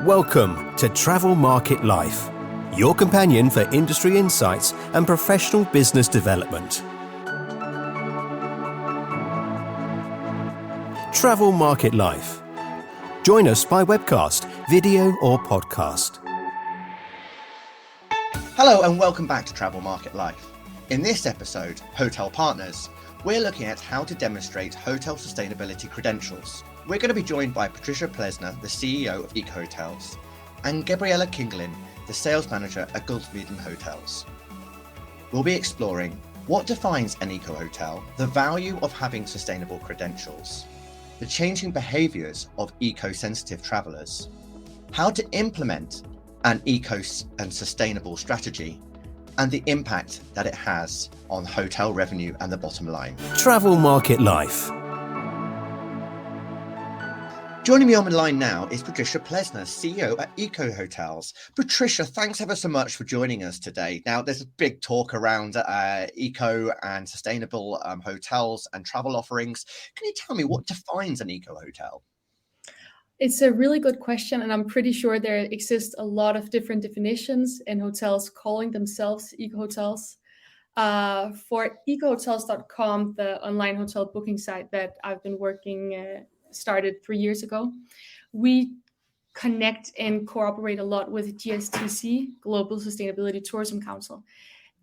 Welcome to Travel Market Life, your companion for industry insights and professional business development. Travel Market Life. Join us by webcast, video or podcast. Hello and welcome back to Travel Market Life. In this episode, Hotel Partners, we're looking at how to demonstrate hotel sustainability credentials. We're going to be joined by Patricia Plesner, the CEO of Eco Hotels, and Gabriella Kingelin, the sales manager at Guldsmeden Hotels. We'll be exploring what defines an eco hotel, the value of having sustainable credentials, the changing behaviours of eco-sensitive travellers, how to implement an eco and sustainable strategy, and the impact that it has on hotel revenue and the bottom line. Travel Market Life. Joining me on the line now is Patricia Plesner, CEO at Eco Hotels. Patricia, thanks ever so much for joining us today. Now, there's a big talk around eco and sustainable hotels and travel offerings. Can you tell me what defines an eco hotel? It's a really good question, and I'm pretty sure there exist a lot of different definitions in hotels calling themselves eco hotels. For ecohotels.com, the online hotel booking site that I've been working started 3 years ago, we connect and cooperate a lot with GSTC, Global Sustainability Tourism Council.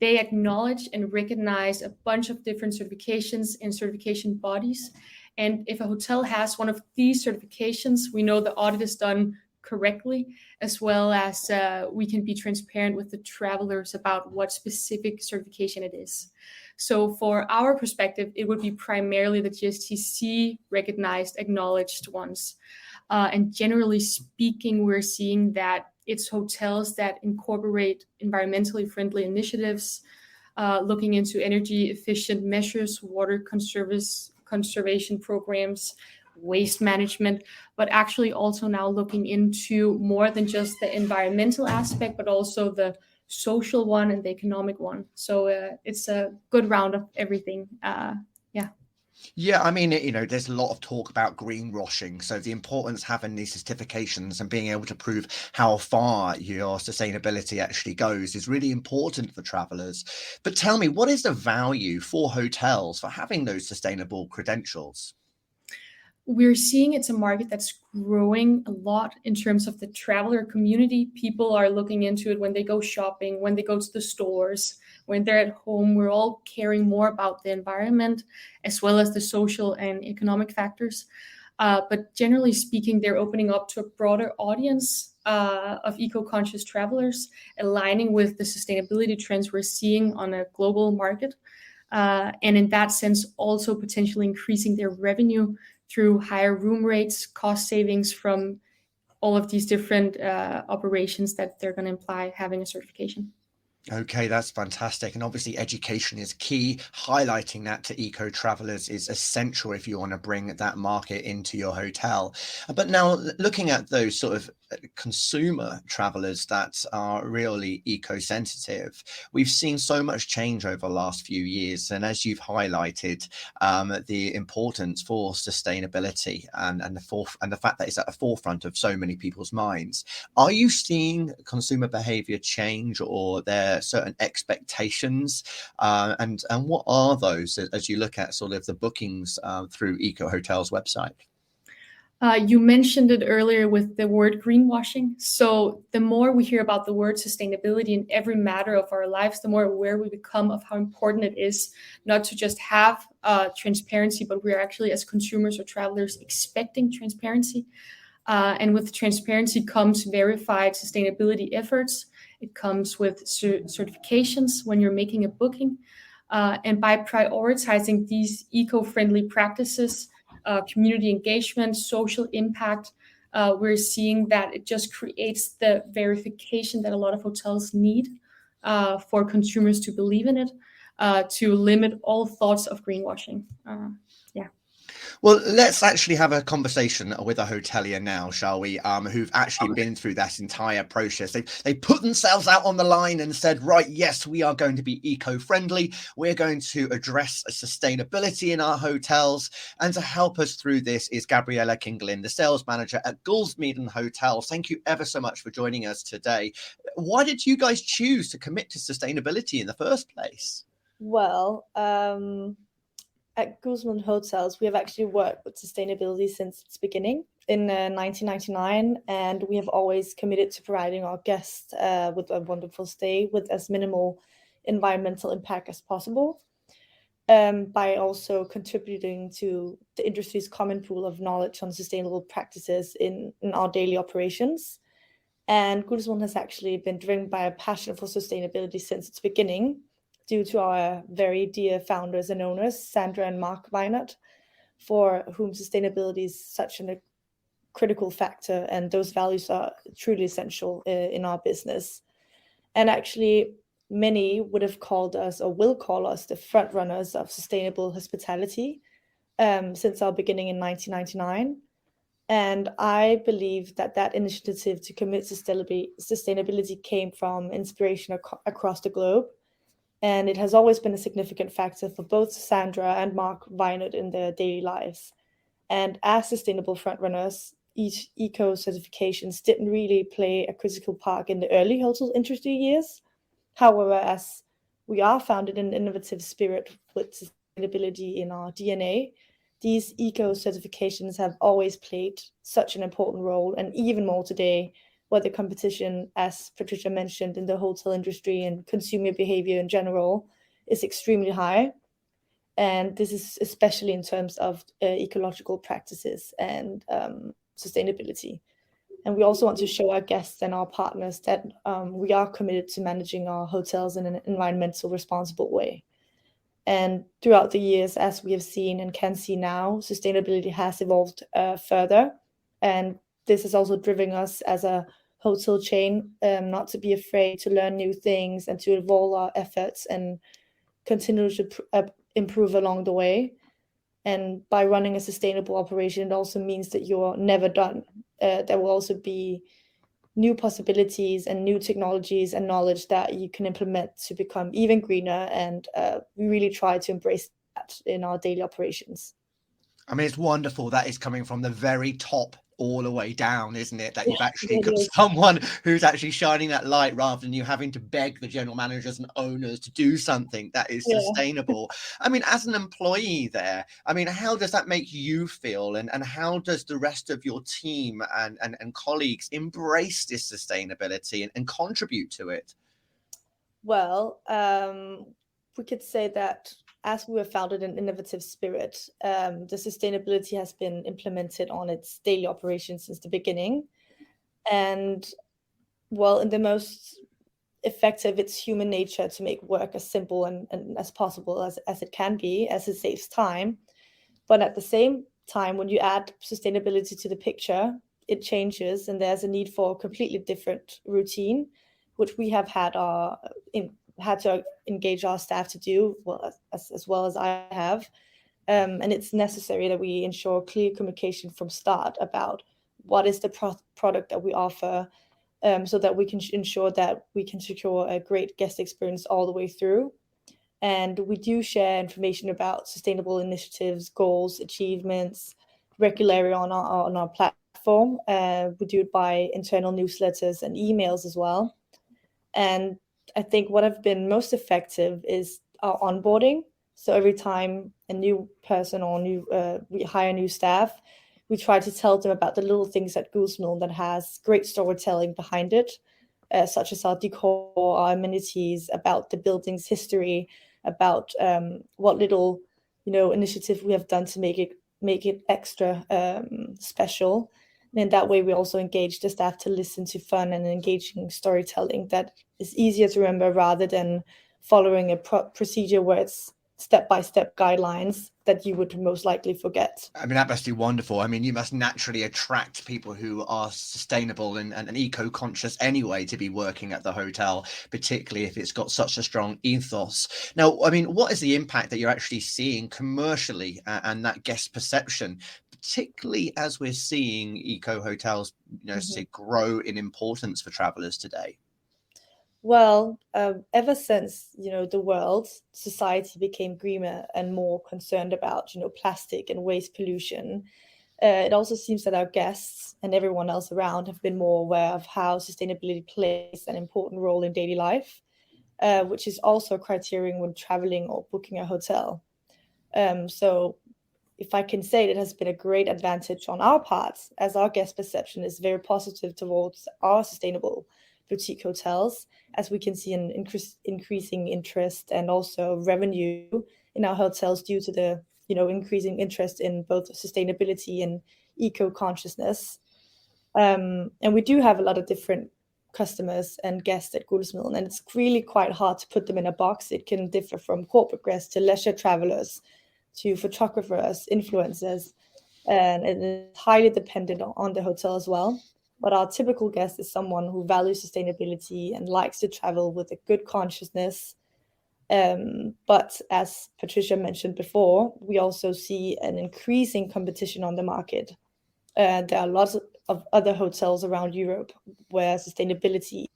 They acknowledge and recognize a bunch of different certifications and certification bodies. And if a hotel has one of these certifications, we know the audit is done correctly, as well as we can be transparent with the travelers about what specific certification it is. So for our perspective, it would be primarily the GSTC recognized, acknowledged ones. And generally speaking, we're seeing that it's hotels that incorporate environmentally friendly initiatives, looking into energy efficient measures, water conservation programs, waste management, but actually also now looking into more than just the environmental aspect, but also the social one and the economic one. So it's a good round of everything. Yeah, I mean, there's a lot of talk about greenwashing. So the importance of having these certifications and being able to prove how far your sustainability actually goes is really important for travelers. But tell me, what is the value for hotels for having those sustainable credentials? We're seeing it's a market that's growing a lot in terms of the traveler community. People are looking into it when they go shopping, when they go to the stores, when they're at home. We're all caring more about the environment as well as the social and economic factors. But generally speaking, they're opening up to a broader audience of eco-conscious travelers, aligning with the sustainability trends we're seeing on a global market. And in that sense, also potentially increasing their revenue through higher room rates, cost savings from all of these different operations that they're going to imply having a certification. Okay, that's fantastic. And obviously education is key. Highlighting that to eco travelers is essential if you want to bring that market into your hotel. But now looking at those sort of consumer travelers that are really eco-sensitive, we've seen so much change over the last few years. And as you've highlighted, the importance for sustainability and the fact that it's at the forefront of so many people's minds. Are you seeing consumer behavior change, or their certain expectations, and what are those as you look at sort of the bookings through Eco Hotels website? You mentioned it earlier with the word greenwashing. So the more we hear about the word sustainability in every matter of our lives, the more aware we become of how important it is not to just have transparency, but we're actually, as consumers or travelers, expecting transparency. And with transparency comes verified sustainability efforts. It comes with certifications when you're making a booking. And by prioritizing these eco-friendly practices, community engagement, social impact, we're seeing that it just creates the verification that a lot of hotels need for consumers to believe in it, to limit all thoughts of greenwashing. Well, let's actually have a conversation with a hotelier now, shall we? Who've actually been through that entire process. They put themselves out on the line and said, right, yes, we are going to be eco-friendly. We're going to address sustainability in our hotels. And to help us through this is Gabriella Kingelin, the sales manager at Guldsmeden Hotels. Thank you ever so much for joining us today. Why did you guys choose to commit to sustainability in the first place? Well, at Guldsmeden Hotels, we have actually worked with sustainability since its beginning in 1999, and we have always committed to providing our guests with a wonderful stay with as minimal environmental impact as possible, by also contributing to the industry's common pool of knowledge on sustainable practices in our daily operations. And Guldsmeden has actually been driven by a passion for sustainability since its beginning, due to our very dear founders and owners, Sandra and Mark Weinert, for whom sustainability is such a critical factor, and those values are truly essential in our business. And actually, many would have called us, or will call us, the front runners of sustainable hospitality since our beginning in 1999. And I believe that initiative to commit sustainability came from inspiration across the globe. And it has always been a significant factor for both Sandra and Mark Weinert in their daily lives. And as sustainable frontrunners, eco certifications didn't really play a critical part in the early hotel industry years. However, as we are founded in an innovative spirit with sustainability in our DNA, these eco certifications have always played such an important role, and even more today, where the competition, as Patricia mentioned, in the hotel industry and consumer behavior in general is extremely high. And this is especially in terms of ecological practices and sustainability. And we also want to show our guests and our partners that we are committed to managing our hotels in an environmental responsible way. And throughout the years, as we have seen and can see now, sustainability has evolved further. And this has also driven us as a hotel chain not to be afraid to learn new things and to evolve our efforts and continue to improve along the way. And by running a sustainable operation, it also means that you're never done. There will also be new possibilities and new technologies and knowledge that you can implement to become even greener. And we really try to embrace that in our daily operations. I mean, it's wonderful that is coming from the very top all the way down, isn't it? That you've actually got someone who's actually shining that light rather than you having to beg the general managers and owners to do something that is sustainable. I mean, as an employee there, I mean, how does that make you feel? And how does the rest of your team and colleagues embrace this sustainability and contribute to it? Well, we could say that as we were founded in innovative spirit, the sustainability has been implemented on its daily operations since the beginning. And well, in the most effective, it's human nature to make work as simple and as possible as it can be, as it saves time. But at the same time, when you add sustainability to the picture, it changes, and there's a need for a completely different routine, which we have had to engage our staff to do, well, as well as I have. And it's necessary that we ensure clear communication from start about what is the product that we offer, so that we can ensure that we can secure a great guest experience all the way through. And we do share information about sustainable initiatives, goals, achievements regularly on our platform. We do it by internal newsletters and emails as well. And I think what have been most effective is our onboarding. So every time a new person or we hire new staff, we try to tell them about the little things at Guldsmeden that has great storytelling behind it, such as our decor, our amenities, about the building's history, about what little initiative we have done to make it extra special. And in that way, we also engage the staff to listen to fun and engaging storytelling that is easier to remember rather than following a procedure where it's step-by-step guidelines that you would most likely forget. I mean, that must be wonderful. I mean, you must naturally attract people who are sustainable and eco-conscious anyway to be working at the hotel, particularly if it's got such a strong ethos. Now, I mean, what is the impact that you're actually seeing commercially and that guest perception, particularly as we're seeing eco-hotels, say, grow in importance for travelers today? Well, ever since, the world, society became greener and more concerned about, plastic and waste pollution, it also seems that our guests and everyone else around have been more aware of how sustainability plays an important role in daily life, which is also a criterion when traveling or booking a hotel. So if I can say, it has been a great advantage on our part, as our guest perception is very positive towards our sustainable boutique hotels, as we can see an increasing interest and also revenue in our hotels due to the increasing interest in both sustainability and eco-consciousness. And we do have a lot of different customers and guests at Guldsmeden, and it's really quite hard to put them in a box. It can differ from corporate guests to leisure travelers to photographers, influencers, and it's highly dependent on the hotel as well. But our typical guest is someone who values sustainability and likes to travel with a good consciousness. But as Patricia mentioned before, we also see an increasing competition on the market. There are lots of other hotels around Europe where sustainability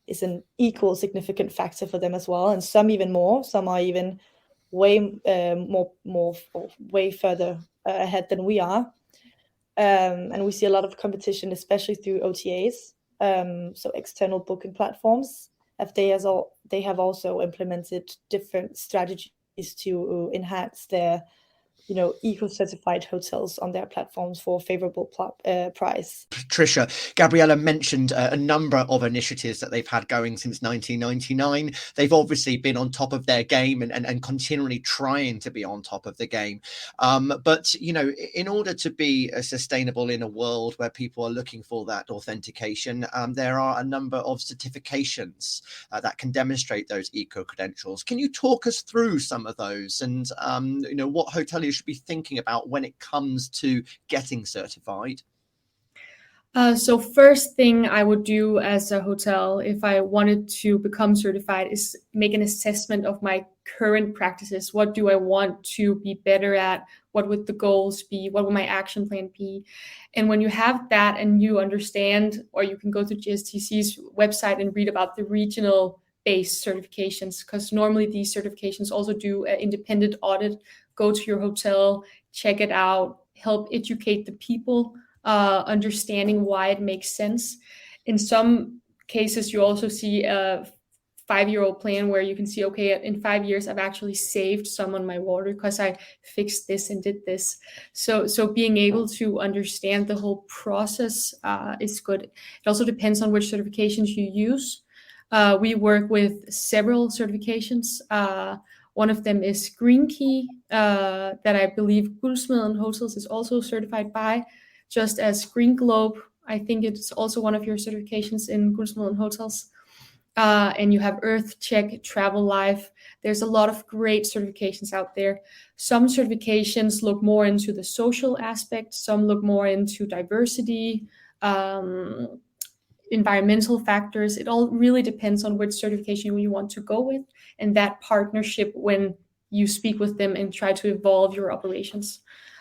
is an equal significant factor for them as well, and some even more. Some are even way way further ahead than we are. And we see a lot of competition, especially through OTAs, so external booking platforms. They have also implemented different strategies to enhance their eco-certified hotels on their platforms for a favorable price. Patricia, Gabriella mentioned a number of initiatives that they've had going since 1999. They've obviously been on top of their game and continually trying to be on top of the game. But, in order to be sustainable in a world where people are looking for that authentication, there are a number of certifications that can demonstrate those eco-credentials. Can you talk us through some of those and, what hoteliers should be thinking about when it comes to getting certified? So first thing I would do as a hotel, if I wanted to become certified, is make an assessment of my current practices. What do I want to be better at? What would the goals be? What would my action plan be? And when you have that and you understand, or you can go to GSTC's website and read about the regional based certifications, because normally these certifications also do an independent audit. Go to your hotel, check it out, help educate the people, understanding why it makes sense. In some cases, you also see a 5-year plan where you can see, okay, in 5 years, I've actually saved some on my water because I fixed this and did this. So being able to understand the whole process is good. It also depends on which certifications you use. We work with several certifications. One of them is Green Key, that I believe Guldsmeden Hotels is also certified by, just as Green Globe. I think it's also one of your certifications in Guldsmeden Hotels. And you have Earth Check, Travel Life. There's a lot of great certifications out there. Some certifications look more into the social aspect. Some look more into diversity, environmental factors. It all really depends on which certification you want to go with, and that partnership when you speak with them and try to evolve your operations.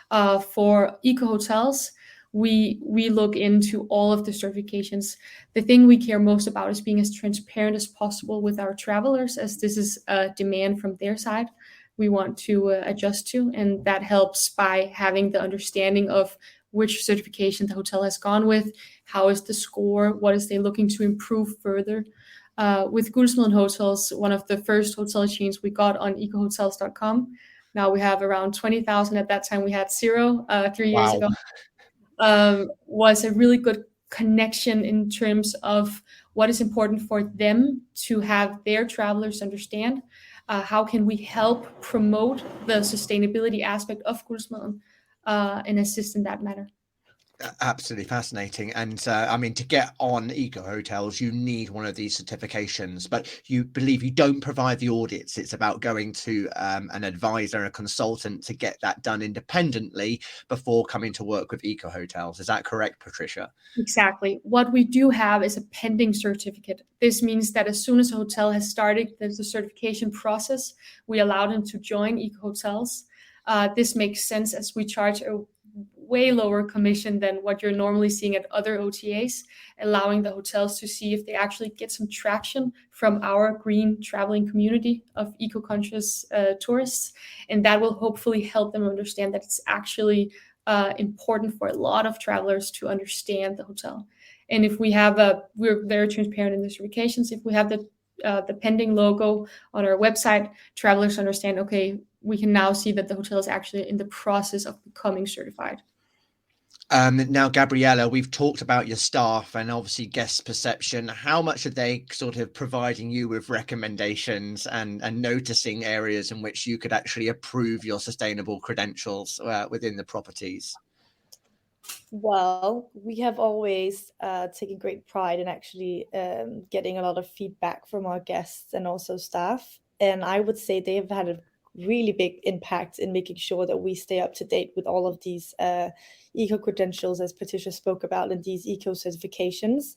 For eco hotels, we look into all of the certifications. The thing we care most about is being as transparent as possible with our travelers, as this is a demand from their side we want to adjust to, and that helps by having the understanding of which certification the hotel has gone with, how is the score, what is they looking to improve further. With Guldsmeden Hotels, one of the first hotel chains we got on ecohotels.com. Now we have around 20,000. At that time we had 0 3 years ago. Was a really good connection in terms of what is important for them to have their travelers understand. How can we help promote the sustainability aspect of Guldsmeden and assist in that matter? Absolutely fascinating. And I mean, to get on eco hotels, you need one of these certifications, but you believe you don't provide the audits. It's about going to an advisor, a consultant to get that done independently before coming to work with eco hotels. Is that correct, Patricia? Exactly. What we do have is a pending certificate. This means that as soon as a hotel has started the certification process, we allow them to join eco hotels. This makes sense as we charge a way lower commission than what you're normally seeing at other OTAs, allowing the hotels to see if they actually get some traction from our green traveling community of eco-conscious tourists. And that will hopefully help them understand that it's actually important for a lot of travelers to understand the hotel. And if we have we're very transparent in the certifications. If we have the pending logo on our website, travelers understand, okay, we can now see that the hotel is actually in the process of becoming certified. Now, Gabriella, we've talked about your staff and obviously guest perception. How much are they sort of providing you with recommendations and noticing areas in which you could actually approve your sustainable credentials within the properties? Well, we have always taken great pride in actually getting a lot of feedback from our guests and also staff. And I would say they have had a really big impact in making sure that we stay up to date with all of these eco credentials, as Patricia spoke about, and these eco certifications.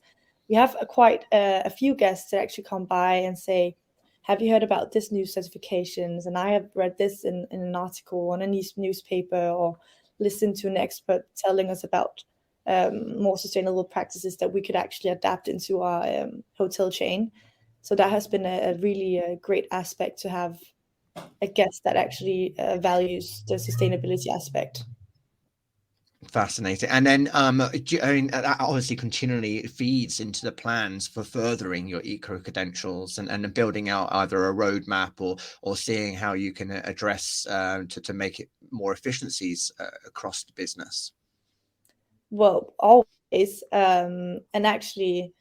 We have quite a few guests that actually come by and say, have you heard about this new certifications? And I have read this in an article on a newspaper, or listened to an expert telling us about more sustainable practices that we could actually adapt into our hotel chain. So that has been a really great aspect to have a guest that actually values the sustainability aspect. Fascinating. And then, I mean, that obviously continually feeds into the plans for furthering your eco credentials and building out either a roadmap or seeing how you can address to make it more efficiencies across the business. Well, always. And actually,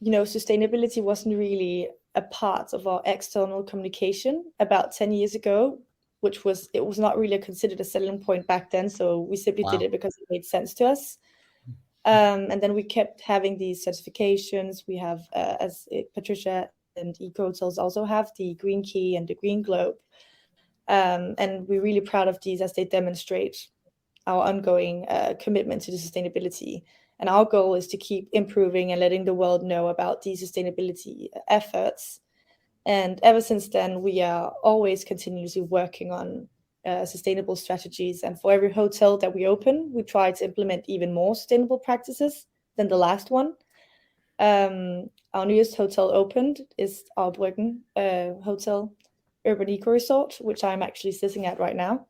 sustainability wasn't really a part of our external communication about 10 years ago, it was not really considered a selling point back then. So we simply did it because it made sense to us. And then we kept having these certifications. We have, as Patricia and Eco Hotels also have, the Green Key and the Green Globe. And we're really proud of these as they demonstrate our ongoing commitment to the sustainability. And our goal is to keep improving and letting the world know about these sustainability efforts. And ever since then, we are always continuously working on sustainable strategies. And for every hotel that we open, we try to implement even more sustainable practices than the last one. Our newest hotel opened is our Bryggen Hotel Urban Eco Resort, which I'm actually sitting at right now.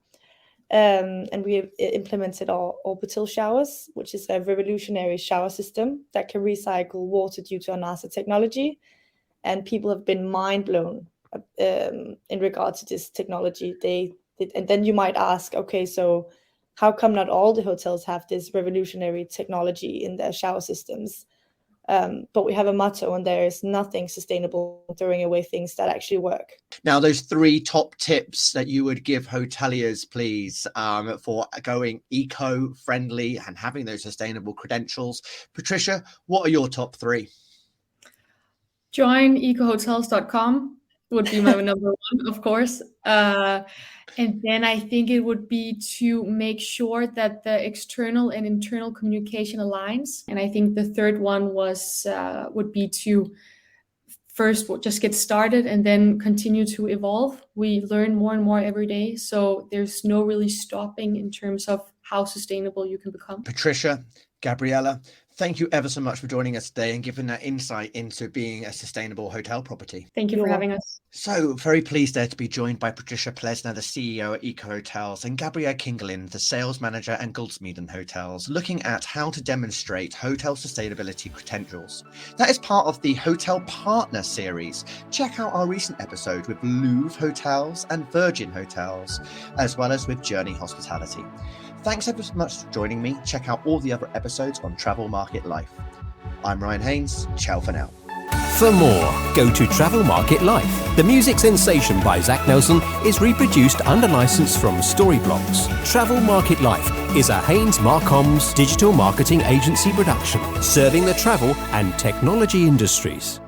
And we have implemented our orbital showers, which is a revolutionary shower system that can recycle water due to our NASA technology. And people have been mind blown in regard to this technology. And then you might ask, okay, so how come not all the hotels have this revolutionary technology in their shower systems? But we have a motto, and there is nothing sustainable throwing away things that actually work. Now, those 3 top tips that you would give hoteliers, please, for going eco-friendly and having those sustainable credentials. Patricia, what are your top 3? Join ecohotels.com would be my number one, of course. And then I think it would be to make sure that the external and internal communication aligns. And I think the third one would be to first just get started and then continue to evolve. We learn more and more every day. So there's no really stopping in terms of how sustainable you can become. Patricia, Gabriella, thank you ever so much for joining us today and giving that insight into being a sustainable hotel property. Thank you for having us. So very pleased there to be joined by Patricia Plesner, the CEO at Eco Hotels, and Gabriella Kingelin, the sales manager at Guldsmeden Hotels, looking at how to demonstrate hotel sustainability credentials. That is part of the Hotel Partner series. Check out our recent episode with Louvre Hotels and Virgin Hotels, as well as with Journey Hospitality. Thanks ever so much for joining me. Check out all the other episodes on Travel Market Life. I'm Ryan Haynes. Ciao for now. For more, go to Travel Market Life. The music sensation by Zach Nelson is reproduced under license from Storyblocks. Travel Market Life is a Haynes Marcoms digital marketing agency production, serving the travel and technology industries.